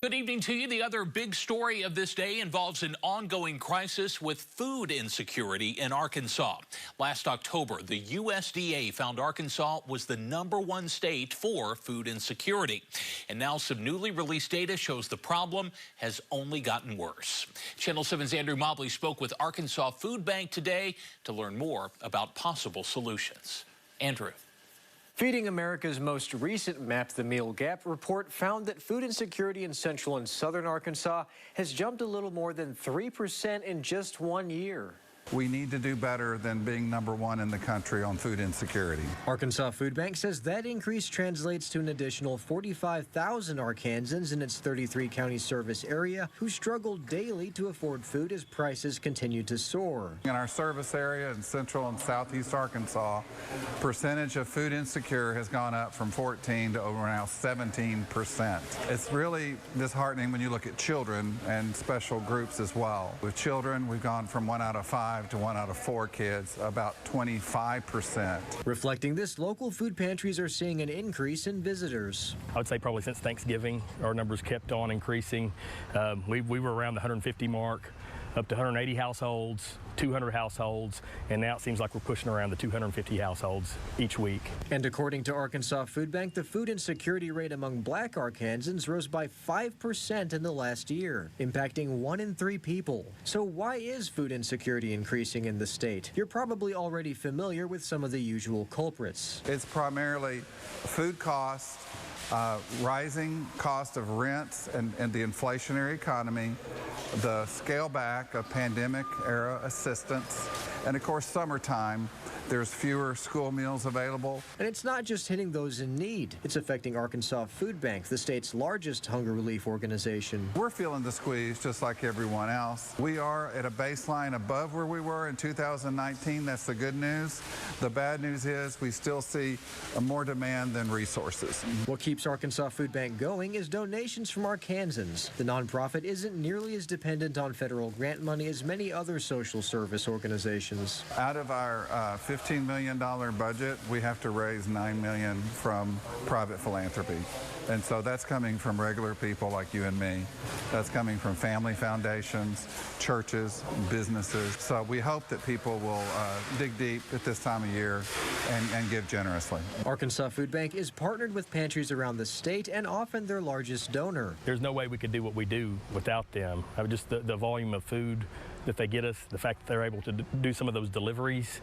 Good evening to you. The other big story of this day involves an ongoing crisis with food insecurity in Arkansas. Last October, the USDA found Arkansas was the #1 state for food insecurity. And now some newly released data shows the problem has only gotten worse. Channel 7's Andrew Mobley spoke with Arkansas Foodbank today to learn more about possible solutions. Andrew. Feeding America's most recent Map the Meal Gap report found that food insecurity in central and southern Arkansas has jumped a little more than 3% in just 1 year. We need to do better than being #1 in the country on food insecurity. Arkansas Foodbank says that increase translates to an additional 45,000 Arkansans in its 33-county service area who struggle daily to afford food as prices continue to soar. In our service area in central and southeast Arkansas, percentage of food insecure has gone up from 14 to over now 17%. It's really disheartening when you look at children and special groups as well. With children, we've gone from 1 out of 5 to 1 out of 4 kids, about 25%. Reflecting this, local food pantries are seeing an increase in visitors. I would say probably since Thanksgiving, our numbers kept on increasing. We were around the 150 mark, up to 180 households, 200 households, and now it seems like we're pushing around the 250 households each week. And according to Arkansas Foodbank, the food insecurity rate among Black Arkansans rose by 5% in the last year, impacting 1 in 3 people. So why is food insecurity increasing in the state? You're probably already familiar with some of the usual culprits. It's primarily food costs, rising cost of rents and the inflationary economy, the scale back of pandemic-era assistance, and of course summertime. There's fewer school meals available. And it's not just hitting those in need. It's affecting Arkansas Foodbank, the state's largest hunger relief organization. We're feeling the squeeze just like everyone else. We are at a baseline above where we were in 2019. That's the good news. The bad news is we still see more demand than resources. What keeps Arkansas Foodbank going is donations from Arkansans. The nonprofit isn't nearly as dependent on federal grant money as many other social service organizations. Out of our $15 million budget, we have to raise $9 million from private philanthropy. And so that's coming from regular people like you and me. That's coming from family foundations, churches, businesses. So we hope that people will dig deep at this time of year and give generously. Arkansas Foodbank is partnered with pantries around the state and often their largest donor. There's no way we could do what we do without them. Just the volume of food that they get us, the fact that they're able to do some of those deliveries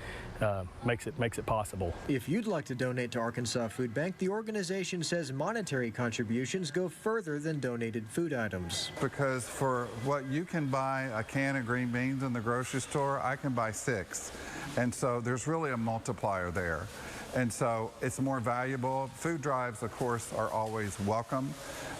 makes it possible. If you'd like to donate to Arkansas Foodbank, the organization says monetary contributions go further than donated food items. Because for what you can buy a can of green beans in the grocery store, I can buy 6. And so there's really a multiplier there. And so it's more valuable. Food drives, of course, are always welcome,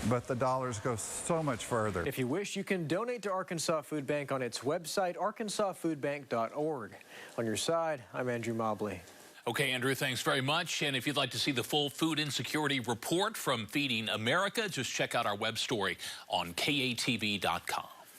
but the dollars go so much further. If you wish, you can donate to Arkansas Foodbank on its website, arkansasfoodbank.org. On your side, I'm Andrew Mobley. Okay, Andrew, thanks very much. And if you'd like to see the full food insecurity report from Feeding America, just check out our web story on katv.com.